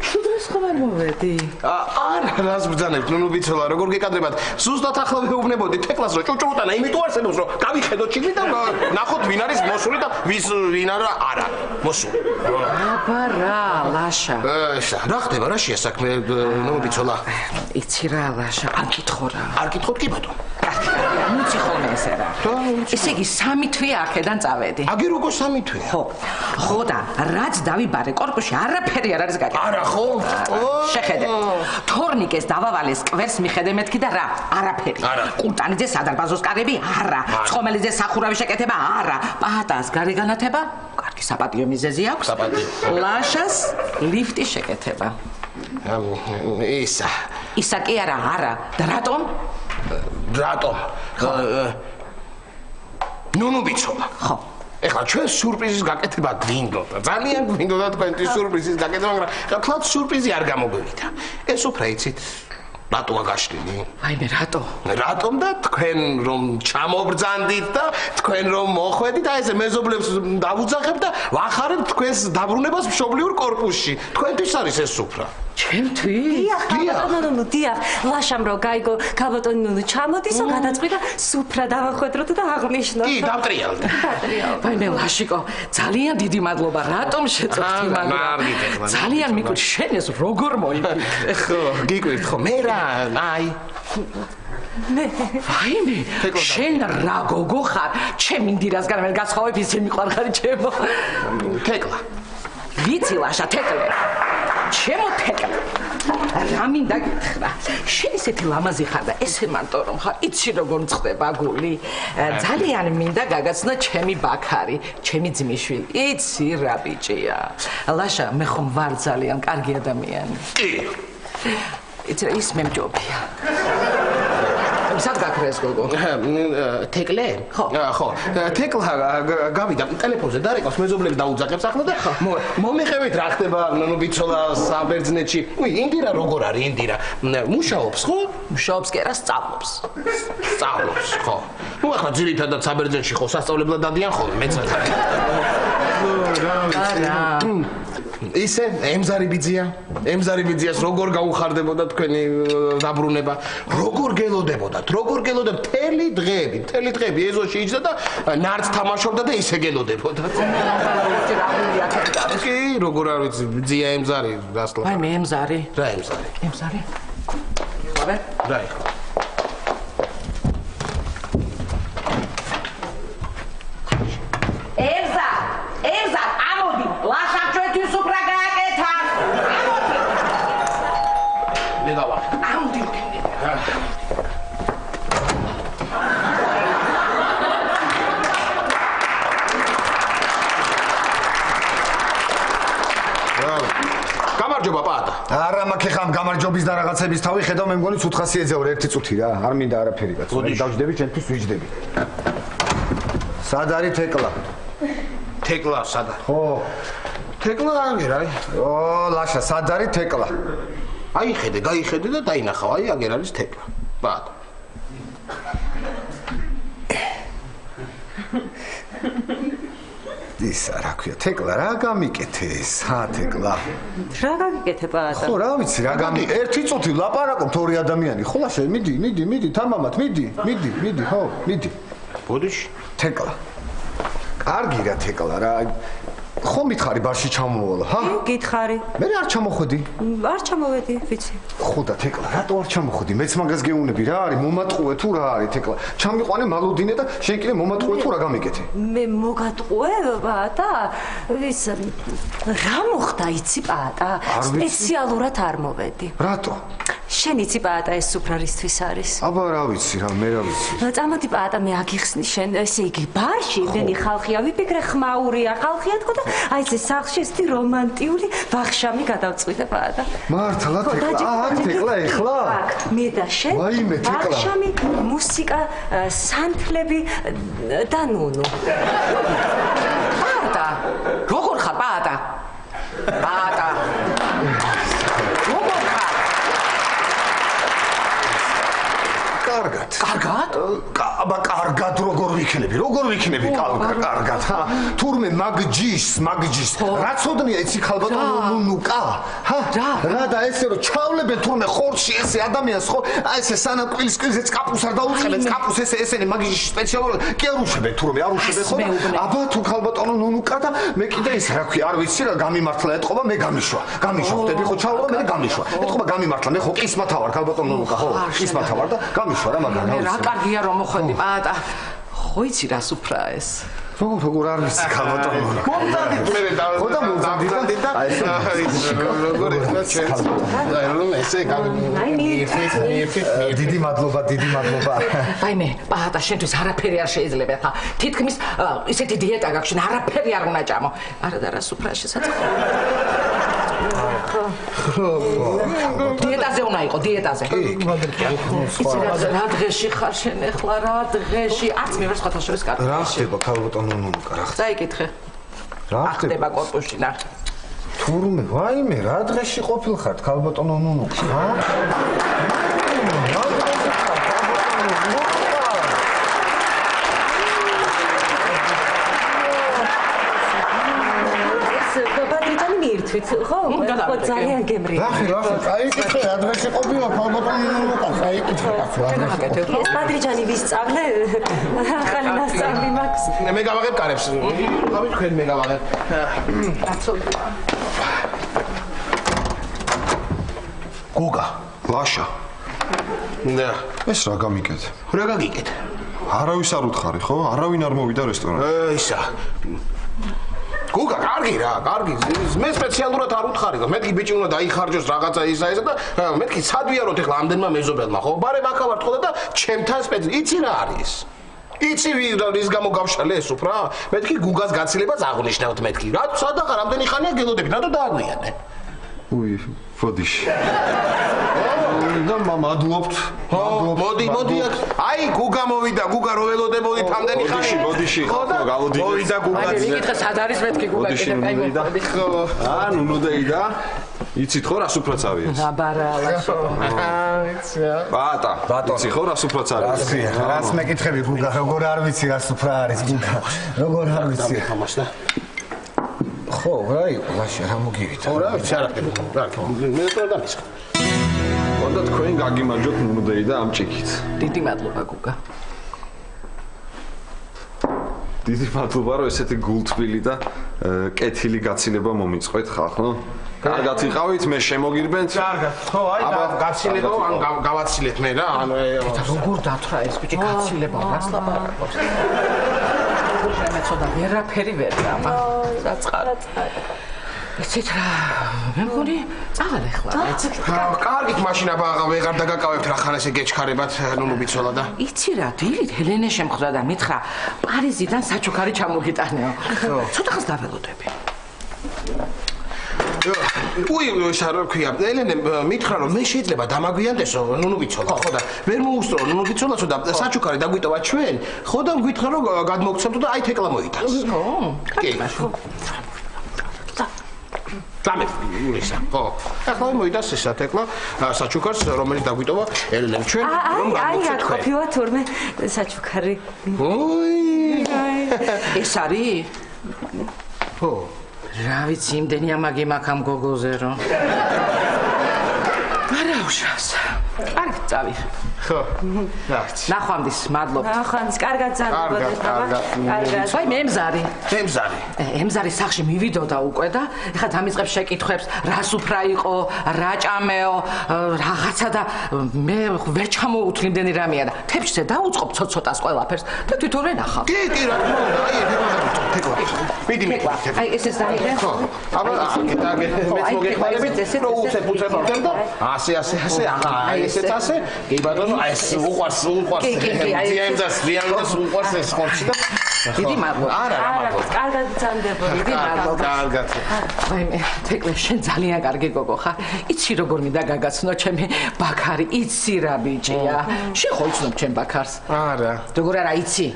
შუდრეს ხომ არ მოვედი? არა, რას ბრძანებთ, ნუნუ ბიცოლა, როგორ გეკადრებათ? ზუსტად ახლა ვეუბნებოდი თეკლას რომ ჭუჭუტანა იმიტომ არსებობს რომ გავიხედოთ ჩიგნი და ნახოთ ვინ არის მოსული და ვინ არა მოსული. აბა რა, ლაშა. რა ხდება, რა შეასაქმე ნუნუ ბიცოლა? იცი რა, ლაშა, არ კითხო რა. არ კითხოთ კი ბატონო. მუცი ხოლმე ესე რა. ესე იგი 3 თვე აქედან წავედი. აგი როგორ 3 თვე? ხო და რაც დავიბარე კორპუსში არაფერი არ არის გაკეთებული. არა ხო? შეხედე. თორნიკეს დავავალეს კვერს მიხედე მეთქი და რა? არაფერი. კულტანიძე სადარბაზოს კარები? არა. ცხომელიძე სახურავი შეკეთება? არა. პატას გარეგანათება? კარგი საპატიო მიზეზი აქვს. ლაშას ლიფტი შეკეთება. ისა კი არა. და რატომ? ნუნუ ბიცოლა. ხო. ეხლა ჩვენ სიურპრიზის გაკეთება გვინდოდა. ძალიან გვინდოდა თქვენთვის სიურპრიზის გაკეთება, მაგრამ ხალხ სიურპრიზი არ გამოგვივიდა. ეს უფრო იცით, რატოა გაშლილი? აიმე რატო? რატომ და თქვენ რომ ჩამობრძანდით და თქვენ რომ მოხვედით და ესე მეზობლებს დავუძახებთ და ვახარებთ თქვენს დაბრუნებას მშობლიურ კორპუსში. თქვენთვის არის ეს სუფრა. ჩემთვის? დიახ, ლაშამ რო გაიგო, ქალბატონი ჩამოდისო, გადაწყვიტა სუფრა დავახვედროთ და აღნიშნოთ. კი, დავტრიალდი. ვაიმე ლაშიკო, ძალიან დიდი მადლობა, რატომ შეწევთ იმაგრა? ძალიან მიკვირს შენ ეს როგორ მოიფიქრე? ხო, გიკვირთ ხო, მე რა, აი. ვაიმე, შენ რა გოგო ხარ? ჩემი ინდირასგან ვერ გასხოვებ ისე მიყვარხარი ჩემო. თეკლა. ვიცი ლაშა, თეკლე. ჩემო თეკლე. რა მინდა გითხრა? შენ ისეთი ლამაზი ხარ და ესე მანტორო ხარ, იცი როგორ მწყდება გული? ძალიან მინდა გაგაცნო ჩემი ბაქარი, ჩემი ძმისშვილი. იცი რა ბიჭია. ლაშა, მე ხომ ვარ ძალიან კარგი ადამიანი. კი. იცი რა ის მემჯობია. სად გაქრეს გოგო? თეკლე? ხო. თეკლა გავიდა ტელეფონზე დარეკავს მეზობლები დაუძახებს ახლა და მომიხევით რა ხდება ბიცოლა საბერძნეთში. ინდირა როგორ არის ინდირა? მუშაობს ხო? მუშაობს კი არა სწავლობს. სწავლობს ხო. ახლა ძირითადად საბერძნეთში ხო სასწავლებლად დადიან ხოლმე მეც რა. ისე ემზარი ბიძიას როგორ გაუხარდებოდა თქვენი დაბრუნება, როგორ გელოდებოდათ, მთელი დღეები ეზოში იჯდა და ნარდს თამაშობდა და ისე გელოდებოდა. კი, როგორ არ ვიცი, ბიძია ემზარი გასლა. აი მე ემზარი. რა ემზარი? ემზარი. ხავე? რა იხო? ემზა, ამოდი, ლაშა ჩვენთვის სუფრა გააკეთა. ამოდი. მე გავა. ამოდი. გამარჯობა პაატა. არა მაქვს ხამ გამარჯობის და რაღაცების თავი ხედავ მე მგონი ცუთ ხასიათზე ვარ ერთი წუთი რა. არ მინდა არაფერი კაცო. მე დავждები ჩემთვის ვიჯდები. სად არის თეკლა? თეკლა სადა? ხო. თეკლა აგერ აი. ო ლაშა სად არის თეკლა? გაიხედე და დაინახავ. აი აგერ არის თეკლა. პაატა. ისა რა ქვია თეკლა რა გამიკეთე თეკლა რა გაგიკეთე პაატა ხო რა ვიცი რა ერთი წუთი ლაპარაკობთ ორი ადამიანი ხო ლაშა მიდი თამამად მიდი ხო მიდი ბოდიში თეკლა კარგი რა თეკლა რა ხო მითხარი ბარში ჩამოვალა ჰა გითხარი მე არ ჩამოხვედი არ ჩამოვედი ვიცი ხო და თეკლა რატო არ ჩამოხვედი მეც მაგას გეუნები რა არის მომატყუე თუ რა არის თეკლა ჩამიყვანე მალუდინე და შენ კიდე მომატყუე თუ რა გამიკეთე მე მოგატყუე პაატა ის რა მოხდა იცი პაატა სპეციალურად არ მოვედი რატო შენ იცი პაატა ეს სუფრარისთვის არის აბა რა ვიცი რა მე რა ვიცი წამოდი პაატა მე აგიხსნი შენ ესე იგი ბარში იმდენი ხალხია ვიფიქრე ხმაურია ხალხია თქო და აი ეს სახლში ესეთი რომანტიული ვახშამი გადავწყვიტე პაატა მართლა თეკლა თეკლა ეხლა მე და შენ ვაიმე თეკლა ვახშამი მუსიკა სანთლები და ნუნუ პაატა როგორ ხარ პაატა პაატა როგორ ხარ კარგად? აბა კარგად როგორ ვიქნები კარგად ჰა თურმე მაგჯის რა ცოდნია იცი ხალბატონო ნუნუკა ჰა რა და ესე რომ ჩავლებენ თურმე ხორში ესე ადამიანს ხო აი ესე სანაკვილის კილზე წკაპუს არ დაუწყებენ წკაპუს ესენი მაგჯის სპეციალურად კი არ უშვებენ თურმე არ უშვებენ ხო აბა თუ ხალბატონო ნუნუკა და მე კიდე ის რა ქვია არ ვიცი რა გამიმართლა ეთყობა მე გამიშვა ხტები ხო ჩავლა მე გამიშვა ეთყობა გამიმართლა მე ხო კისმათა ვარ ხალბატონო ნუნუკა ხო კისმათა ვარ და გამიშვა რა მაგარ რა კარგია რომ მოხვედი პაატა ხო იცი რა სუფრაა ეს როგორ არ ვიცი ხალბატონო მომძანდით მე ხო და მომძანდით და აი როგორ ეხლა ჩვენს აი რომ ესე დიდი მადლობა აი მე პაატა შენთვის არაფერი არ შეიძლება ხა თითქმის ისეთი დიეტა გაქვს შენ არაფერი არ უნდა ჭამო არა და რა სუფრაა შესაძლოა დიეტაზე უნდა იყო დიეტაზე რა დღეში ხარ შენ ეხლა რა დღეში არც მე ვარ სხვათა შორის კარგი რა ხდება ხალბატონო ნუნუკა რა დაიკითხე რა ხდება კორპუსში ნახე თურმე ვაიმე რა დღეში ყოფილ ხარ ხალბატონო ნუნუკა რა გადავიდეთ, ხო? ხო, ძალიან გემრიელი. ლახი, წაიკითხე, ადრესი ყოფილა, ალბათ ნუნუკას, წაიკითხე, კაცო. ეს პატრიჯანი ვისწავლე, ახალი მასწავლი მაქვს. მე გავაღებ კარებს. ავი თქვენ მე გავაღებ. გუგა, ლაშა. და ეს რა გამიკეთ? რა გაგიკეთ? არავის არ უთხარი, ხო? არავინ არ მოვიდა რესტორანში. ისა. გუგა, კარგი რა, კარგი. მე სპეციალურად არ უთხარი, მეთქი ბიჭი უნდა დაიხარჯოს რაღაცა ისა და მეთქი სადვიაროთ ახლა ამდენმა მეზობელმა, ხო? ბარე მაქა ვარ თქო და ჩემთან იცი რა არის? იცი ვის გამო გავშალე ეს უფრო? მეთქი გუგას გაცილებას აღნიშნავთ მეთქი. რა სადაღა რამდენი ხანია გელოდებით, რატო დააგვიანე? უი, ფოდიში. და მადლობთ. მოდი აქ. აი, გუგა მოვიდა, გუგა რო ველოდებოდით ამდენი ხანი. ბოდიში, ხო, გავოდით. მოვიდა გუგა. აი, მიკითხე, სად არის მეთქი გუგა კიდე კაი მოხდები. ნუნუ დაიდა. იცით ხო რა სუფრაც არის? აბარალა. ბატა. იცი ხო რა სუფრაც არის? რას მეკითხები გუგა, როგორ არ ვიცი რა სუფრა არის გუგა. როგორ არ ვიცი. ხამას და ხო, რა იყო ლაშა, რა მოგივით? ხო, რა ვიცი, არა გქონდა. მე თვითონ დამისხა. ხონდა თქვენ გაგიმარჯოთ ნუნუ დაიდა ამ ჭიქით. დიდი მადლობა გუგა. დიდი მადლობა რომ ესეთი გულთბილი და კეთილი გაცილება მომიწყვეთ ხალხო. კარგად იყავით, მე შემოგირბენთ. კარგად. ხო, აი, გაცილება ან გავაცილეთ მე რა, ანუ როგორ დათრა ეს ბიჭი გაცილება, რას ლაპარაკობს? შემეცოდა ვერაფერი ვერ გამა. საწყარა. იცით რა, მე მგონი წავალ ახლა. კარგით მაშინ აბა ვეღარ დაგაკავებთ რა ხარ ესე გეჩქარებათ ნუნუ ბიცოლა და. იცი რა, დილით ჰელენე შემხვდა და მითხრა პარიზიდან საჩუქარი ჩამოგიტანეო. ცოტა ხანს დაველოდები. უი, ეს რა ქვია, ელენე მითხრა რომ მე შეიძლება დამაგვიანდესო ნუნუ ბიცოლა, ხო და ვერ მოუსწრო ნუნუ ბიცოლასო და საჩუქარი დაგვიტოვა ჩვენ, ხო და მგითხრა რომ გადმოგცემთო და აი თეკლა მოიტანს. ხო, კი. დამე ისა ხო ახლა მოიტანს ესა თეკლა საჩუქარს რომელიც დაგვიტოვა ელენემ ჩვენ რომ აი გამოვცეთ თქვენ ყოფილა თურმე საჩუქარი ოი ეს არის ხო რა ვიცი იმდენი ამაგი მაქვს ამ გოგოზე რომ არა უშავს კარგი წავი ხო რაც ნახვამდის მადლობა ნახვამდის კარგად ზარბოდეს კარგად აი მე მზარი ემზარი სახში მივიდოდა უკვე და ეხლა დამიწყებს შეკითხვებს რა სუფრა იყო რა ჭამეო რაღაცა და მე ვერ ჩამოუთვლი იმდენი რამეა და თებშზე დაუწყობ ცოტ-ცოტას ყველაფერს და თვითონვე ნახავ კი რა თქმა უნდა აი თეკლა მიდი აი ესეც დაიღე ხო აბა აგე მეც მოგეხმარებით რომ უცებ და ასე აი ესეც ასე კი ბატონო აი ეს უყვარს ძიემზას უყვარს ეს ხორცი და დიდი მადლობა არა კარგად ძანდებოდი დიდი მადლობა კარგად აი მე თეკლე შენ ძალიან კარგი გოგო ხარ იცი როგორ მინდა გაგაცნო ჩემი ბაქარი იცი რა ბიჭია შენ ხო იცნობ ჩემ ბაქარს არა როგორ არა იცი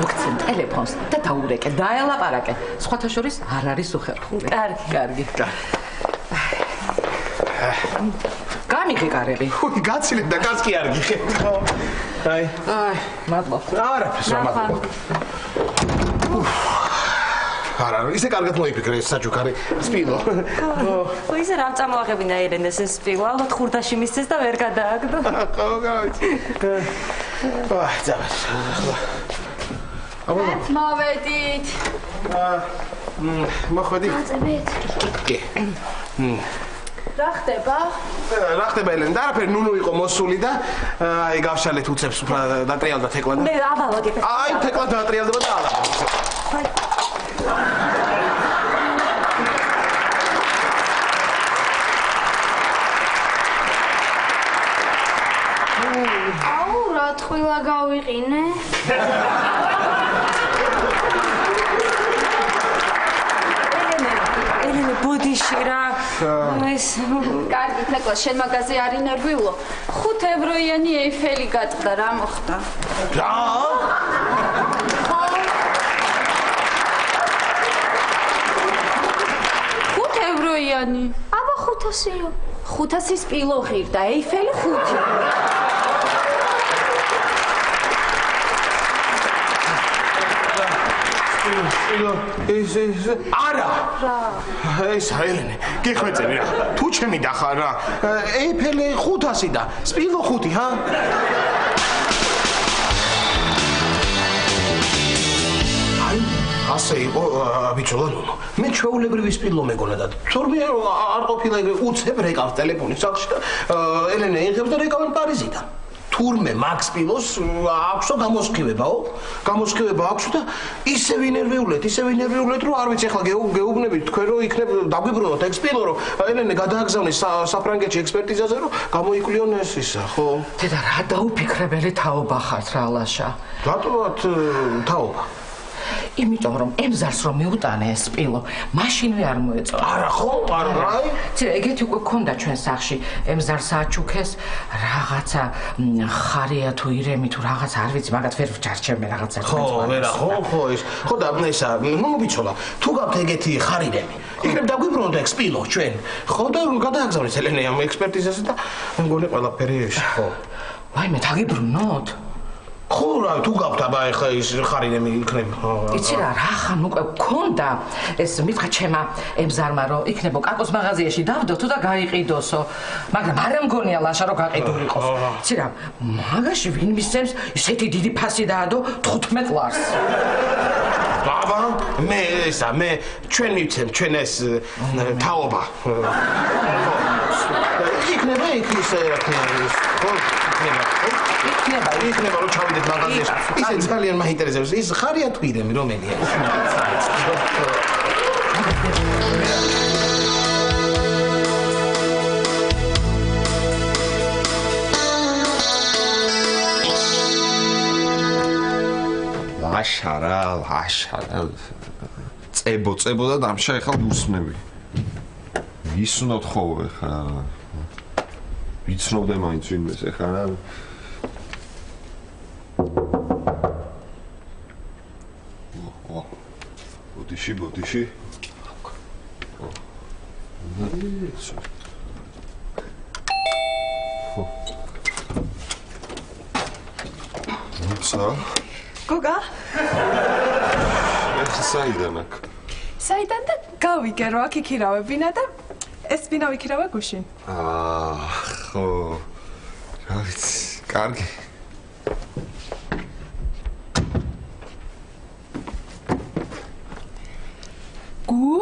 მოგცემ ტელეფონს და დაურეკე დაელაპარაკე სხვათა შორის არ არის უხერხული კარგი გამიღე კარები. უი, გაცილებ და გაც კი არ გიხეთ. ხო. აი, მადლობა. არაფერს მადლობა. არა, ისე კარგად მოიფიქრე ეს საჩუქარი. სპილო. ხო, ისე რა წამოაღებინა ელენეს ეს სპილო. ალბათ ხურდაში მისცეს და ვერ გადააგდო. ხო, გავიცი. აი, ძაბას. აბა, მოვედით. მოხვედი. აწებით. კი. რა ხდება? რა ხდება ელენე? და არაფერი ნუნუ იყო მოსული და აი გავშალეთ უცებს უფრო დატრიალდა თეკლა და მე ავალოდი. აი თეკლა დატრიალდება და ალა. აუ რა თქვილა გავიყინე? ელენე ბოდიში რა ეს კარგი თეკლა შენ მაგაზე არ ინერვიულო 5 ევროიანი ეიფელი გატყდა რა მოხდა რა? ევროიანი აბა 500-ია 500-ის პილო ღირდა ეიფელი 5 არა ეს აილენე გიხვეწები რა თუ ჩემი დახარ რა ეიფელე 500 და სპილო 5 ჰა ასე იყო ბიჭო მე ჩვეულებრივი სპილო მეგონა და თორმე არ ყოფილა უცებ რეკავს ტელეფონის სახში და ელენე იღებს და რეკავენ პარიზიდან თურმე მაქს პილოს აქვსო გამოსხივება აქვს და ისე ვინერვიულეთ რომ არ ვიცი ახლა გეუბნებით თქვენ რომ იქნებ დაგვიბრუნოთ ეგ სპილო რომ ელენე გადააგზავნეს საფრანგეთში ექსპერტიზაზე რომ გამოიკვლიონ ეს ისა ხო დედა რა დაუფიქრებელი თაობა ხართ რა ლაშა რატომაც თაობა იმიტომ რომ ემზარს რომ მიუტანე ეს სპილო მაშინვე არ მოეწონა არა ხო არა რაი ცირა ეგეთი უკვე ქონდა ჩვენ სახში ემზარს აჩუქეს რაღაცა ხარია თუ ირემი თუ რაღაც არ ვიცი მაგათ ვერ ვჭარჩემ რაღაცა ხო ვერა ხო ის ხო და ესა ნუ ბიჭოლა თუ გაქვთ ეგეთი ხარირემი იქნებ დაგვიბრუნოთ ეგ სპილო ჩვენ ხო და გადააგზავნეს ელენე ამ ექსპერტიზაზე და მგონი ყველაფერი ხო ვაიმე დაგიბრუნოთ ხო რა თუ გაქვთ აბა ეხა ის ხარირემი იქნება იცი რა ხან უკვე გქონდა ეს მითხრა ჩემა ემზარმა რომ იქნებო კაკოს მაღაზიაში დავდოთო და გაიყიდოსო მაგრამ არ მგონია ლაშა რომ გაყიდულიყოს იცი რა მაგაში ვინ მისცემს ისეთი დიდი ფასი დაადო 15 ლარს აბა მე ჩვენ მივცემ ჩვენ ეს თაობა იქნება იქ ისე ხო იქნება რომ ჩავიდეთ მაღაზიაში ისე ძალიან მაინტერესებს ის ხარია თუ ირემი რომელია ლაშარა წებო და დამშა ეხლა უსმნები ისუნოთ ხო ეხლა ვიცნობდე მაინც ვინმეს ეხლა რა ბოდიში გოგა საიდან და გავიგე რომ აქ იქირავებინა და ეს ვინა ვიქირავა გუშინ ხო რა ვიცი კარგი გუ